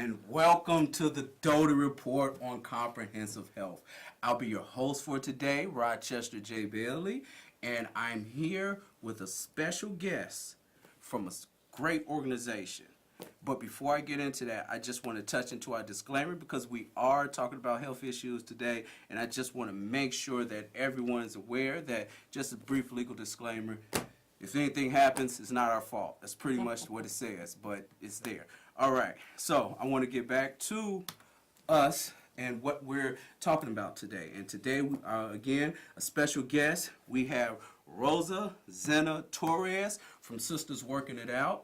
and welcome to the Doty Report on Comprehensive Health. I'll be your host for today, Rochester J. Bailey, and I'm here with a special guest from a great organization. But before I get into that, I just want to touch into our disclaimer because we are talking about health issues today, and I just want to make sure that everyone's aware that, just a brief legal disclaimer, if anything happens, it's not our fault. That's pretty much what it says, but it's there. All right, so I want to get back to us and what we're talking about today. And today, again, a special guest. We have Rosa Zena Torres from Sisters Working It Out.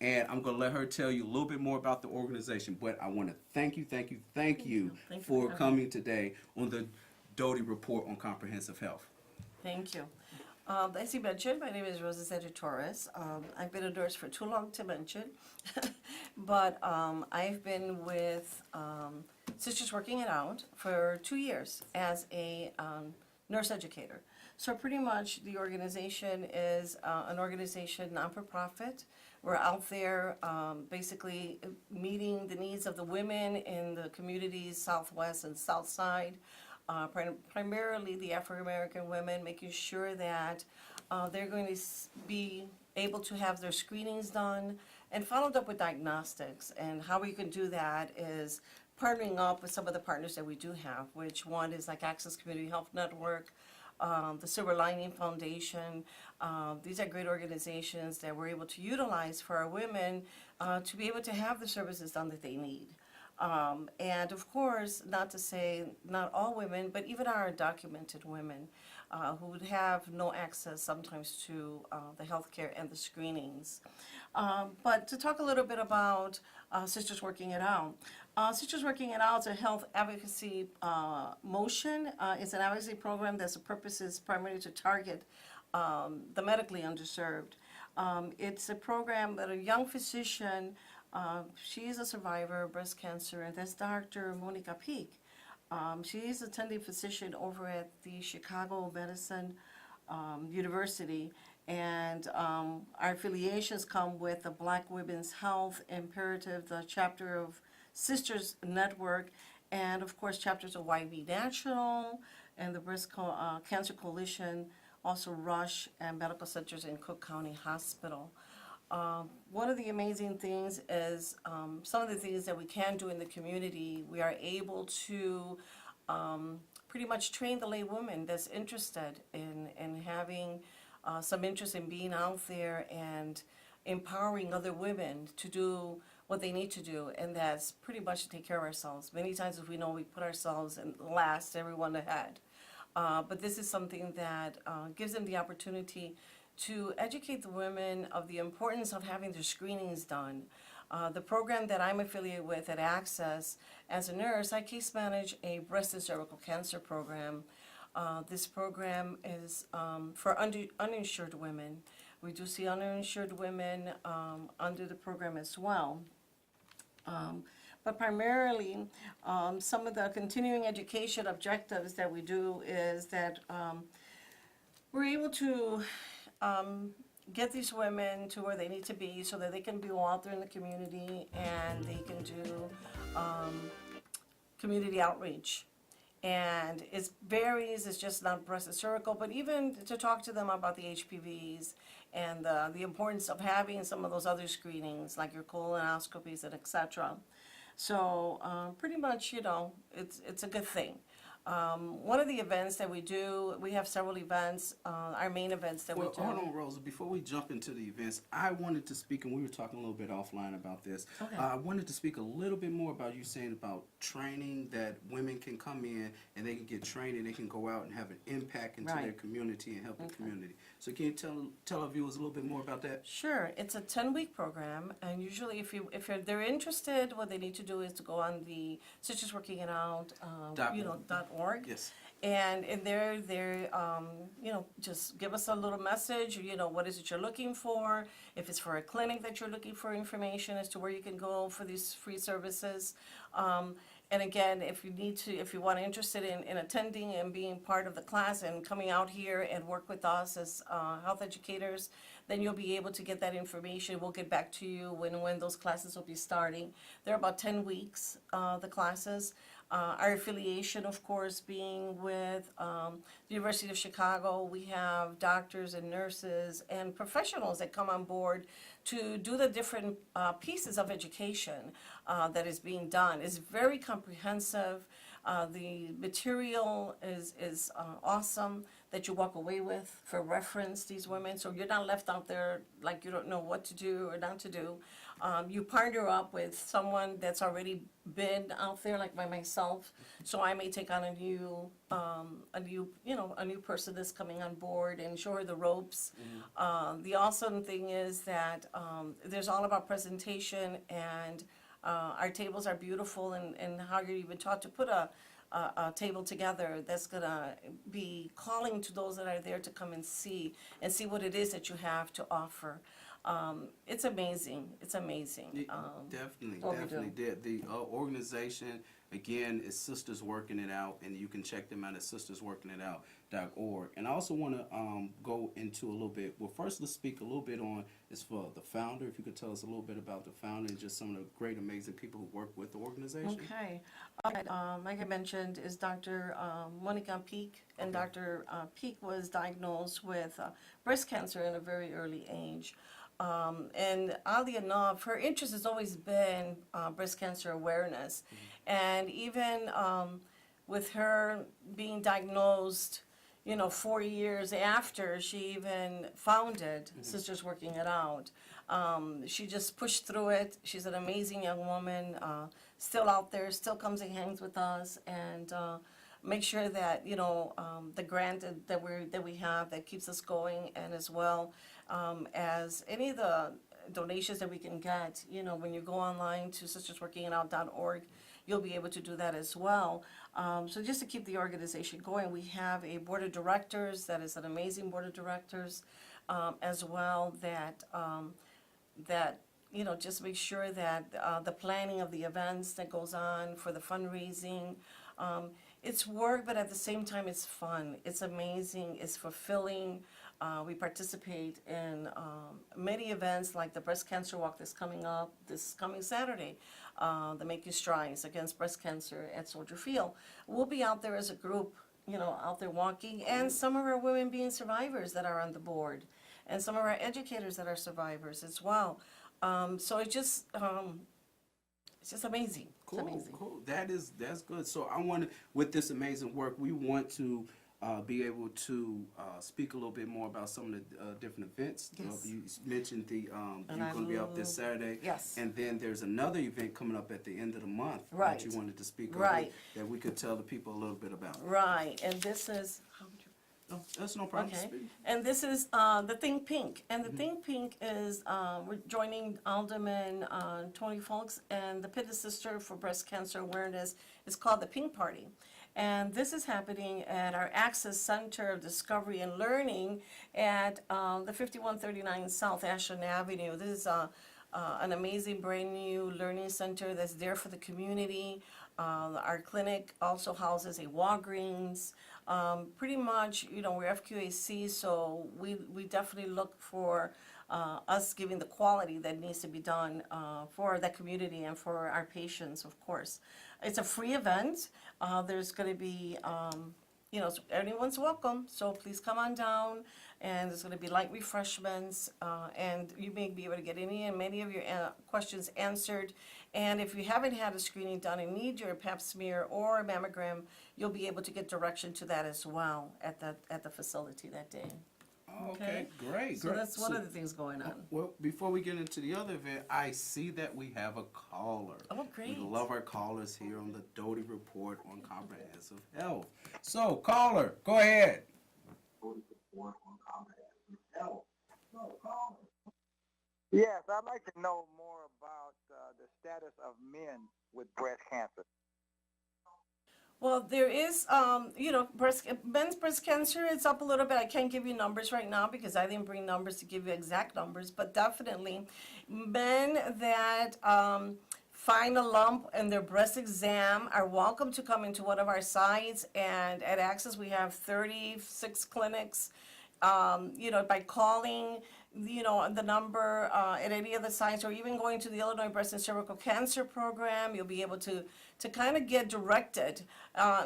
And I'm going to let her tell you a little bit more about the organization. But I want to thank you for coming today on the Doty Report on Comprehensive Health. Thank you. As you mentioned, my name is Rosa Zena Torres. I've been a nurse for too long to mention, but I've been with Sisters Working It Out for 2 years as a nurse educator. So pretty much the organization is an organization, non-for-profit. We're out there basically meeting the needs of the women in the communities, Southwest and South Side. Primarily the African-American women, making sure that they're going to be able to have their screenings done and followed up with diagnostics. And how we can do that is partnering up with some of the partners that we do have, which one is like Access Community Health Network, the Silver Lining Foundation. These are great organizations that we're able to utilize for our women to be able to have the services done that they need. And of course, not to say not all women, but even our undocumented women who would have no access sometimes to the healthcare and the screenings. But to talk a little bit about Sisters Working It Out. Sisters Working It Out is a health advocacy motion. It's an advocacy program that's purpose is primarily to target the medically underserved. It's a program that a young physician, she is a survivor of breast cancer, and that's Dr. Monica Peak. She is attending physician over at the Chicago Medicine University, and our affiliations come with the Black Women's Health Imperative, the chapter of Sisters Network, and of course chapters of YB National and the Breast Cancer Coalition, also Rush and medical centers in Cook County Hospital. One of the amazing things is some of the things that we can do in the community. We are able to pretty much train the lay woman that's interested in having some interest in being out there and empowering other women to do what they need to do, and that's pretty much to take care of ourselves. Many times, as we know, we put ourselves in last, everyone ahead. But this is something that gives them the opportunity to educate the women of the importance of having their screenings done. The program that I'm affiliated with at Access, as a nurse, I case manage a breast and cervical cancer program. This program is for uninsured women. We do see uninsured women under the program as well. But primarily, some of the continuing education objectives that we do is that we're able to get these women to where they need to be so that they can go out there in the community and they can do community outreach. And it varies, it's just not breast and cervical, but even to talk to them about the HPVs and the importance of having some of those other screenings, like your colonoscopies and etc. So pretty much, it's a good thing. One of the events that we do, we have several events, our main events that we do. Hold on, Rosa. Before we jump into the events, I wanted to speak, and we were talking a little bit offline about this. Okay. I wanted to speak a little bit more about you saying about training, that women can come in and they can get trained and they can go out and have an impact into their community and help the community. So can you tell our viewers a little bit more about that? Sure. It's a 10-week program, and usually if they're interested, what they need to do is to go on the Sisters Working It Out, .org. Yes. And in there, they're, just give us a little message, what is it you're looking for, if it's for a clinic that you're looking for information as to where you can go for these free services. And again, if you want interested in attending and being part of the class and coming out here and work with us as health educators, then you'll be able to get that information. We'll get back to you when those classes will be starting. They're about 10 weeks, the classes. Our affiliation, of course, being with the University of Chicago. We have doctors and nurses and professionals that come on board to do the different pieces of education that is being done. It's very comprehensive. The material is awesome that you walk away with for reference, these women, so you're not left out there like you don't know what to do or not to do. You partner up with someone that's already been out there, like by myself, so I may take on a new person that's coming on board and show her the ropes. The awesome thing is that there's all about presentation, and our tables are beautiful, and how you're even taught to put a table together that's gonna be calling to those that are there to come and see what it is that you have to offer. It's amazing. It's amazing. Definitely, what we definitely did. The organization, again, is Sisters Working It Out, and you can check them out at sistersworkingitout.org. And I also want to go into a little bit, well, first let's speak a little bit on, is for the founder, if you could tell us a little bit about the founder and just some of the great, amazing people who work with the organization. Okay. Like I mentioned, is Dr. Monica Peak, and Dr. Peak was diagnosed with breast cancer at a very early age. And oddly enough, her interest has always been breast cancer awareness. And even with her being diagnosed, 4 years after she even founded Sisters Working It Out, she just pushed through it. She's an amazing young woman, still out there, still comes and hangs with us, and make sure that the grant that we have that keeps us going, and as well as any of the donations that we can get. When you go online to sistersworkingitout.org, you'll be able to do that as well. So just to keep the organization going, we have a board of directors that is an amazing board of directors, as well, that just make sure that the planning of the events that goes on for the fundraising. It's work, but at the same time, it's fun. It's amazing. It's fulfilling. We participate in many events like the breast cancer walk that's coming up this coming Saturday, the Making Strides Against Breast Cancer at Soldier Field. We'll be out there as a group, out there walking, and some of our women being survivors that are on the board, and some of our educators that are survivors as well. So it's just amazing. Cool, It's amazing. cool. That's good. So I want to, with this amazing work, we want to be able to speak a little bit more about some of the different events. Yes. You mentioned you're And going to be up this Saturday. Yes. And then there's another event coming up at the end of the month Right. that you wanted to speak Right. about that we could tell the people a little bit about. Right, and this is, how would you? Oh, that's no problem. Okay, Speak. and this is the Think Pink, and the Think Pink is we're joining Alderman Tony Folks, and the Pitted Sister for Breast Cancer Awareness is called the Pink Party. And this is happening at our Access Center of Discovery and Learning at the 5139 South Ashland Avenue. This is an amazing brand new learning center that's there for the community. Our clinic also houses a Walgreens. Pretty much, we're FQAC, so we definitely look for us giving the quality that needs to be done for the community and for our patients, of course. It's a free event. There's going to be, anyone's welcome, so please come on down. And there's going to be light refreshments, and you may be able to get any and many of your questions answered. And if you haven't had a screening done and need your pap smear or a mammogram, you'll be able to get direction to that as well at the facility that day. Okay, great. So great. that's one of the things going on. Well, before we get into the other event, I see that we have a caller. Oh, great. We love our callers here on the Doty Report on Comprehensive Health. So, caller, go ahead. Doty Report on Comprehensive Health. So, caller. Yes, I'd like to know more about the status of men with breast cancer. Well, there is, men's breast cancer, it's up a little bit. I can't give you numbers right now because I didn't bring numbers to give you exact numbers, but definitely men that find a lump in their breast exam are welcome to come into one of our sites. And at Access, we have 36 clinics. By calling, the number at any of the sites, or even going to the Illinois Breast and Cervical Cancer Program, you'll be able to kind of get directed.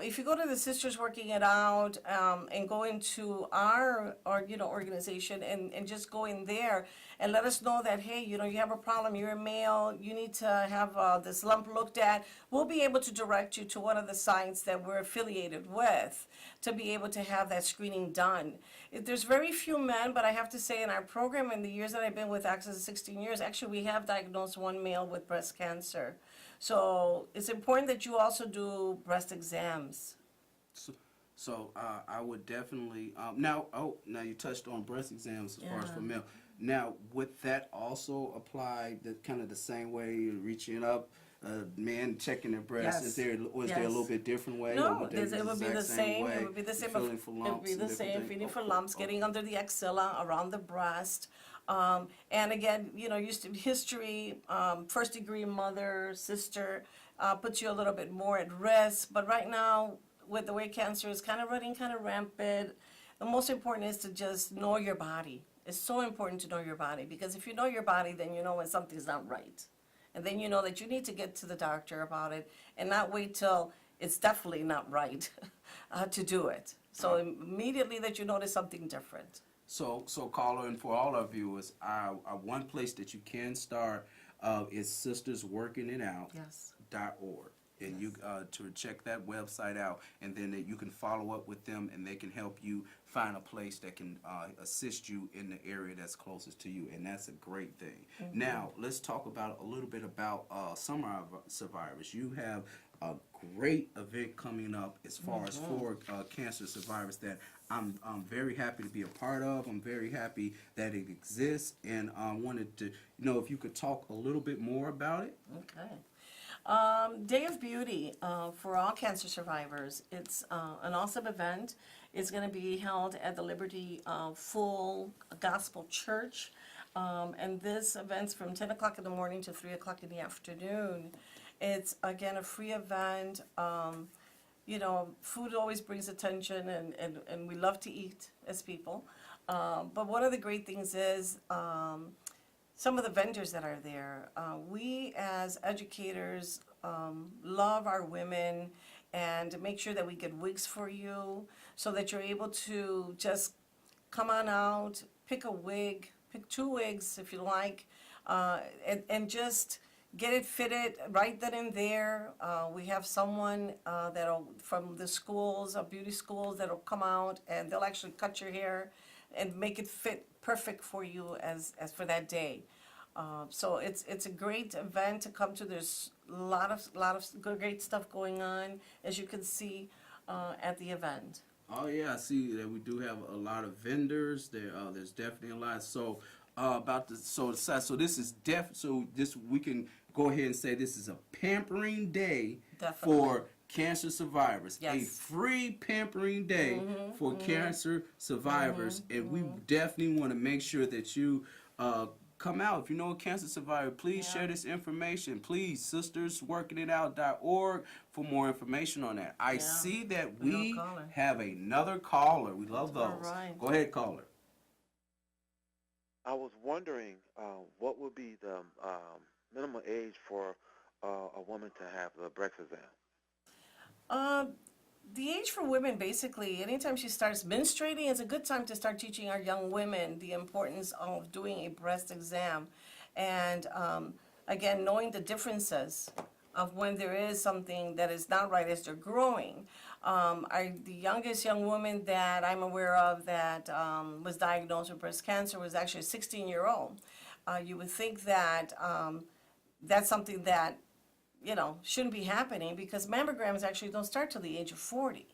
If you go to the Sisters Working It Out and go into our organization and just go in there and let us know that, hey, you have a problem, you're a male, you need to have this lump looked at, we'll be able to direct you to one of the sites that we're affiliated with to be able to have that screening done. There's very few men, but I have to say in our program, in the years that I've been with Access, 16 years, actually we have diagnosed one male with breast cancer. So it's important that you also do breast exams. So I would definitely now you touched on breast exams as far as for male. Now would that also apply kind of the same way you're reaching up? Men checking their breasts. Yes. Is there a little bit different way? No, it would be the same. It would be the same. Feeling for lumps. It would be the same. Feeling for lumps, getting under the axilla, around the breast. And again, used to history, first degree mother, sister, puts you a little bit more at risk. But right now, with the way cancer is kind of running kind of rampant, the most important is to just know your body. It's so important to know your body, because if you know your body, then you know when something's not right. And then you know that you need to get to the doctor about it and not wait till it's definitely not right to do it. So immediately that you notice something different. So caller, and for all our viewers, one place that you can start is sistersworkingitout.org. Yes. And you to check that website out, and then you can follow up with them, and they can help you find a place that can assist you in the area that's closest to you, and that's a great thing. Mm-hmm. Now let's talk about a little bit about Summer Survivors. You have a great event coming up as far as for cancer survivors that I'm very happy to be a part of. I'm very happy that it exists, and I wanted to know if you could talk a little bit more about it. Okay. Day of Beauty for all cancer survivors. It's an awesome event. It's going to be held at the Liberty Full Gospel Church. And this event's from 10 o'clock in the morning to 3 o'clock in the afternoon. It's, again, a free event. Food always brings attention, and we love to eat as people. But one of the great things is some of the vendors that are there. We as educators love our women and make sure that we get wigs for you so that you're able to just come on out, pick a wig, pick 2 wigs if you like, and just get it fitted right then and there. We have someone from the schools, beauty schools, that'll come out and they'll actually cut your hair and make it fit perfect for you as for that day. So it's a great event to come to. There's a lot of great stuff going on, as you can see at the event. Oh yeah, I see that we do have a lot of vendors. There's definitely a lot. So we can go ahead and say this is a pampering day for cancer survivors. Yes. A free pampering day for cancer survivors, and we definitely want to make sure that you come out. If you know a cancer survivor, please share this information. Please, sistersworkingitout.org for more information on that. I see that we have another caller. We love those. All right. Go ahead, caller. I was wondering what would be the minimum age for a woman to have a breast exam? The age for women, basically, anytime she starts menstruating, is a good time to start teaching our young women the importance of doing a breast exam. And again, knowing the differences of when there is something that is not right as they're growing. The youngest young woman that I'm aware of that was diagnosed with breast cancer was actually a 16-year-old. You would think that that's something that shouldn't be happening, because mammograms actually don't start till the age of 40.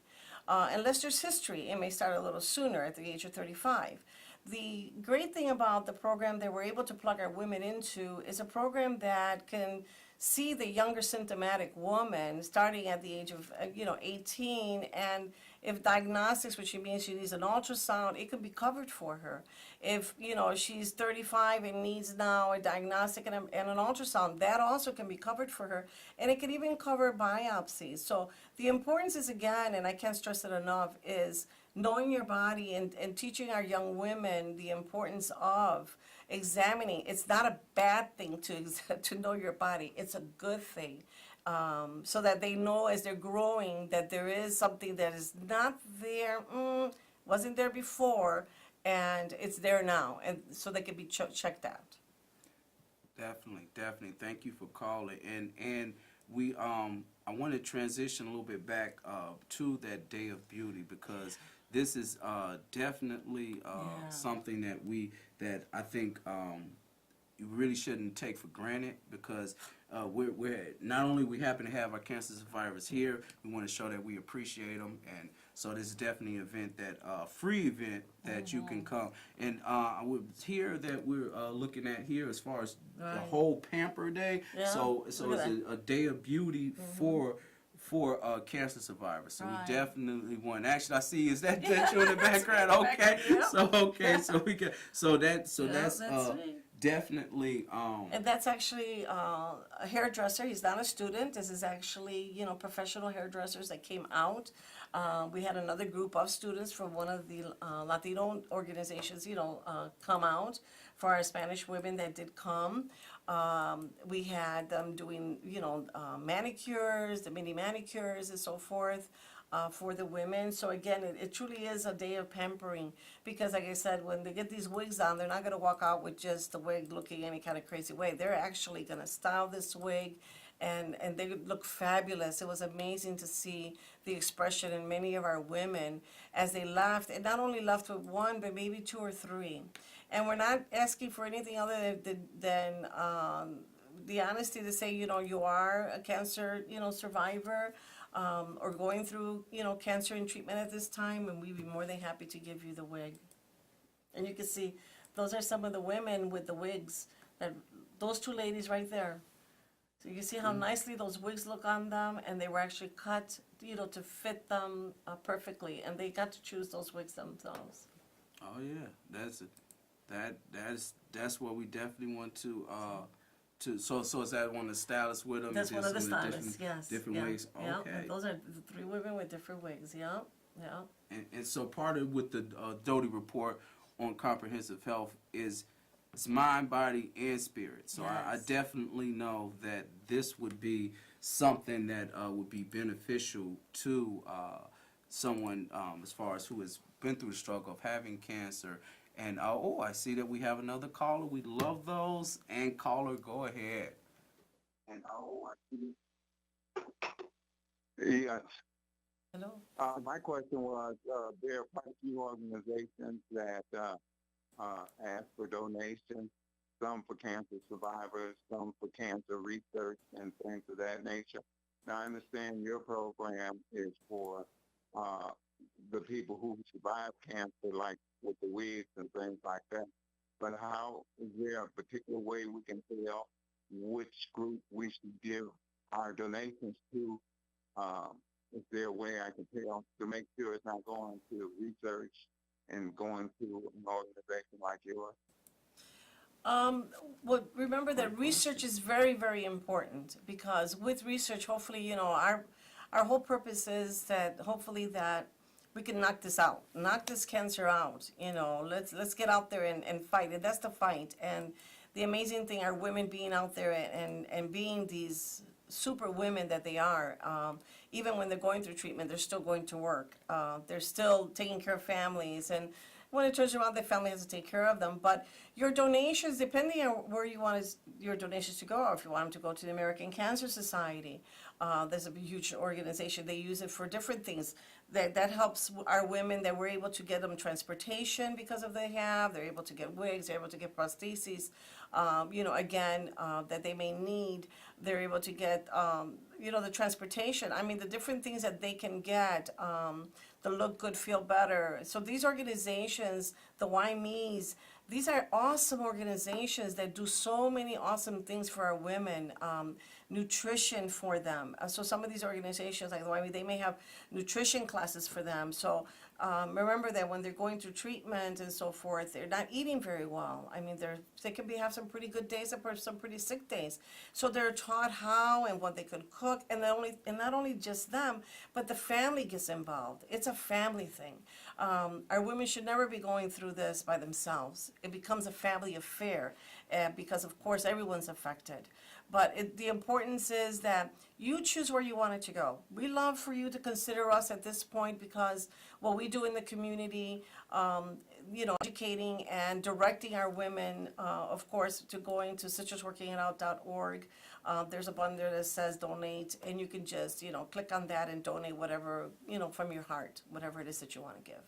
Unless there's history, it may start a little sooner at the age of 35. The great thing about the program that we're able to plug our women into is a program that can see the younger symptomatic woman starting at the age of 18, and If diagnostics, which means she needs an ultrasound, it could be covered for her. If, she's 35 and needs now a diagnostic and an ultrasound, that also can be covered for her. And it can even cover biopsies. So the importance is, again, and I can't stress it enough, is knowing your body and teaching our young women the importance of examining. It's not a bad thing to know your body. It's a good thing. So that they know as they're growing that there is something that is not there, wasn't there before, and it's there now, and so they can be checked out. Definitely. Thank you for calling. And we I want to transition a little bit back to that Day of Beauty, because this is definitely something that I think you really shouldn't take for granted, because we're not only we happen to have our cancer survivors here, we want to show that we appreciate them, and so this is definitely an event that free event that you can come. And I would hear that we're looking at here as far as the whole Pamper Day. Yeah, So it's a day of beauty for cancer survivors. So we definitely want. Actually, I see is that you in the background. Okay, so we can. That's right. definitely. And that's actually a hairdresser. He's not a student. This is actually, professional hairdressers that came out. We had another group of students from one of the Latino organizations, come out for our Spanish women that did come. We had them doing, manicures, the mini manicures and so forth. For the women. So again, it truly is a day of pampering, because like I said, when they get these wigs on, they're not going to walk out with just the wig looking any kind of crazy way. They're actually going to style this wig, and they look fabulous. It was amazing to see the expression in many of our women as they laughed, and not only laughed with one, but maybe two or three. And we're not asking for anything other than the honesty to say, you are a cancer, survivor, or going through, cancer and treatment at this time, and we'd be more than happy to give you the wig. And you can see, those are some of the women with the wigs, those two ladies right there. So you can see how nicely those wigs look on them, and they were actually cut, to fit them perfectly, and they got to choose those wigs themselves. Oh yeah, that's what we definitely want to. So is that one of the stylists with them? That's one of the different- stylists, yes. Different wigs. Yeah, Okay. those are the three women with different wigs, yeah. And so part of with the Doty report on comprehensive health is it's mind, body, and spirit. So I Yes. definitely know that this would be something that would be beneficial to someone as far as who has been through the struggle of having cancer. And I see that we have another caller. We love those. And caller, go ahead. And yes. Hello? My question was, there are quite a few organizations that ask for donations, some for cancer survivors, some for cancer research and things of that nature. Now, I understand your program is for the people who survive cancer, like with the wigs and things like that. But how is there a particular way we can tell which group we should give our donations to? Is there a way I can tell to make sure it's not going to research and going to an organization like yours? Well, remember that research is very, very important, because with research, hopefully, our whole purpose is that hopefully that we can knock this out, knock this cancer out. Let's get out there and fight, and that's the fight. And the amazing thing are women being out there and being these super women that they are. Even when they're going through treatment, they're still going to work. They're still taking care of families, and when it turns around, the family has to take care of them. But your donations, depending on where you want your donations to go, or if you want them to go to the American Cancer Society, there's a huge organization. They use it for different things. That helps our women, that we're able to get them transportation because of they're able to get wigs, they're able to get prostheses, that they may need. They're able to get, the transportation. I mean, the different things that they can get. the Look Good, Feel Better. So these organizations, the Why Me's, these are awesome organizations that do so many awesome things for our women, nutrition for them. So some of these organizations, like the Why Me, they may have nutrition classes for them. So remember that when they're going through treatment and so forth, they're not eating very well. I mean, they can have some pretty good days and some pretty sick days. So they're taught how and what they could cook, and not only just them, but the family gets involved. It's a family thing. Our women should never be going through this by themselves. It becomes a family affair, because of course everyone's affected. But the importance is that you choose where you want it to go. We love for you to consider us at this point, because what we do in the community, educating and directing our women, of course, to going to citrusworkingitout.org. There's a button there that says donate, and you can just, click on that and donate whatever, from your heart, whatever it is that you want to give.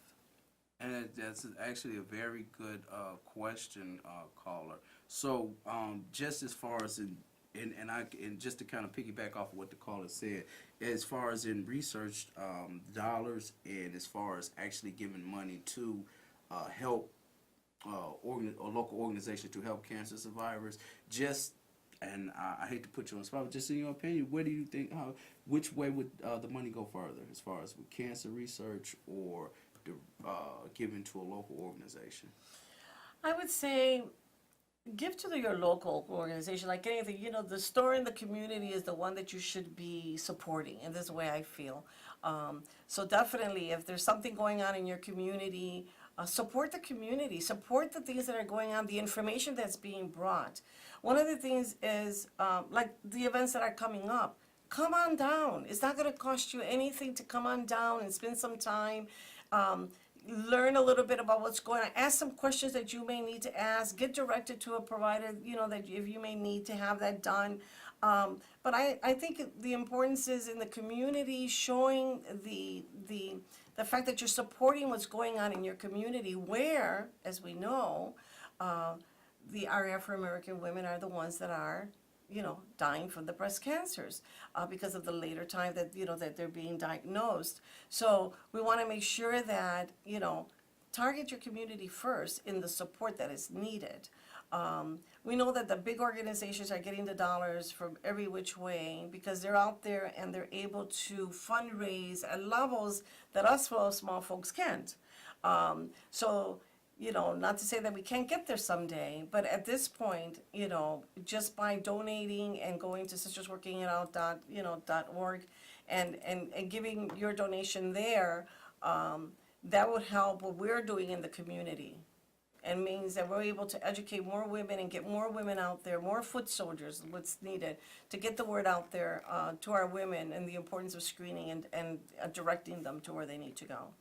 And that's actually a very good question, caller. So just as far as and just to kind of piggyback off of what the caller said, as far as in research dollars, and as far as actually giving money to help or local organizations to help cancer survivors, and I hate to put you on the spot, but just in your opinion, what do you think? Which way would the money go further, as far as with cancer research or given to a local organization? I would say give to your local organization, like anything. The store in the community is the one that you should be supporting, and this is the way I feel. So definitely, if there's something going on in your community, support the community, support the things that are going on, the information that's being brought. One of the things is, like the events that are coming up, come on down. It's not going to cost you anything to come on down and spend some time. Learn a little bit about what's going on. Ask some questions that you may need to ask. Get directed to a provider, that if you may need to have that done. But I think the importance is in the community, showing the fact that you're supporting what's going on in your community, where, as we know, our Afro-American women are the ones that are dying from the breast cancers because of the later time that, that they're being diagnosed. So we want to make sure that, target your community first in the support that is needed. We know that the big organizations are getting the dollars from every which way because they're out there and they're able to fundraise at levels that us small folks can't. So not to say that we can't get there someday, but at this point, just by donating and going to citrusworkingitout.org and giving your donation there, that would help what we're doing in the community, and means that we're able to educate more women and get more women out there, more foot soldiers, what's needed to get the word out there to our women and the importance of screening and directing them to where they need to go.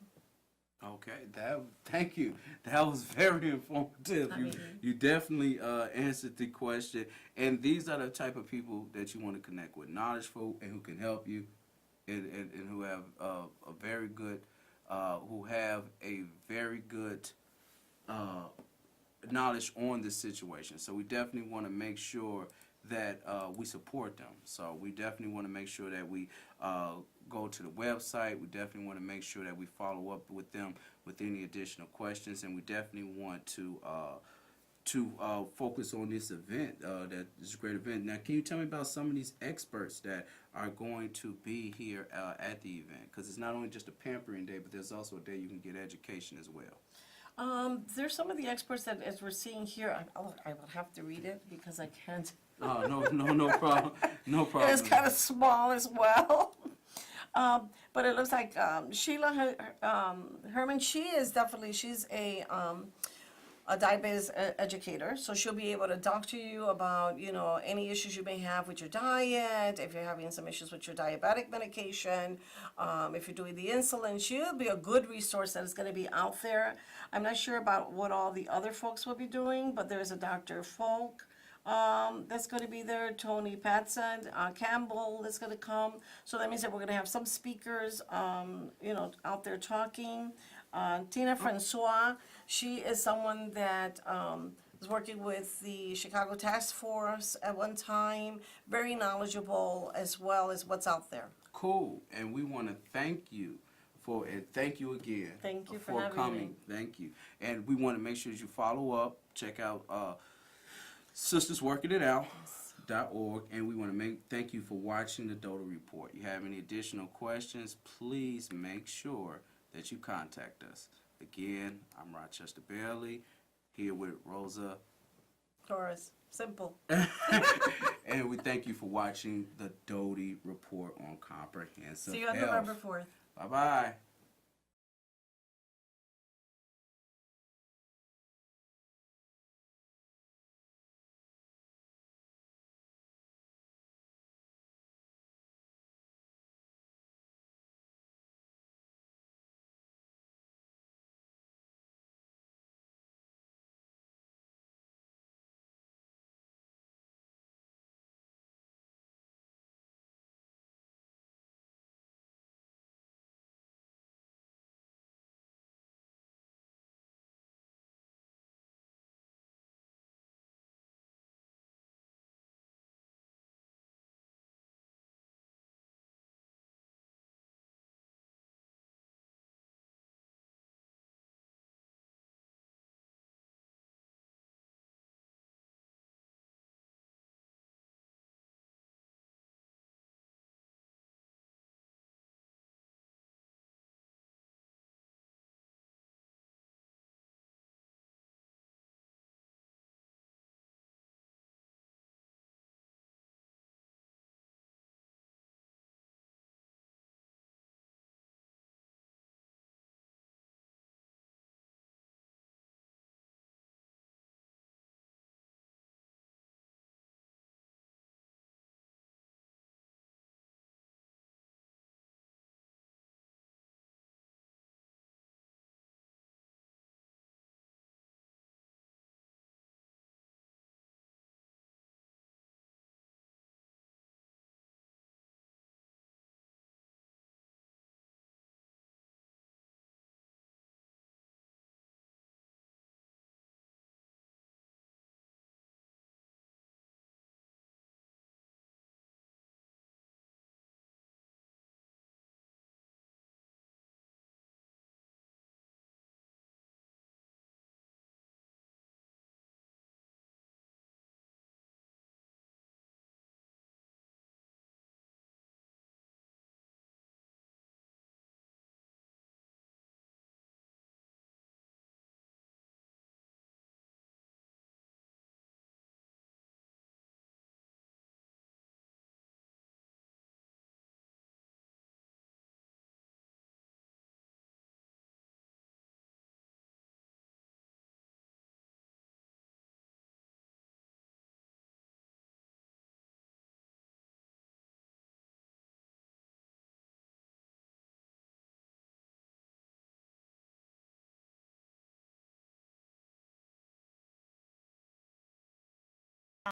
Okay, thank you. That was very informative. You definitely answered the question. And these are the type of people that you want to connect with, knowledgeable and who can help you, and who have a very good knowledge on this situation. So we definitely want to make sure that we support them. So we definitely want to make sure that we go to the website. We definitely want to make sure that we follow up with them with any additional questions, and we definitely want to focus on this event. That is a great event. Now, can you tell me about some of these experts that are going to be here at the event? Because it's not only just a pampering day, but there's also a day you can get education as well. There's some of the experts that, as we're seeing here, I will have to read it because I can't. Oh, no problem. No problem. It's kind of small as well. But it looks like Sheila Herman, she's a diabetes educator, so she'll be able to talk to you about, any issues you may have with your diet, if you're having some issues with your diabetic medication, if you're doing the insulin. She'll be a good resource that is going to be out there. I'm not sure about what all the other folks will be doing, but there's a Dr. Folk that's going to be there, Tony Patson, Campbell is going to come. So that means that we're going to have some speakers, out there talking. Tina Francois, she is someone that was working with the Chicago Task Force at one time, very knowledgeable as well as what's out there. Cool. And we want to thank you And thank you again. Thank you for having coming. me. Thank you. And we want to make sure that you follow up. Check out sistersworkingitout.org. And we want to thank you for watching the Doty Report. You have any additional questions, please make sure that you contact us. Again, I'm Rochester Bailey, here with Rosa. Taurus. Simple. And we thank you for watching the Doty Report on Comprehensive See you on Health. November 4th. Bye-bye.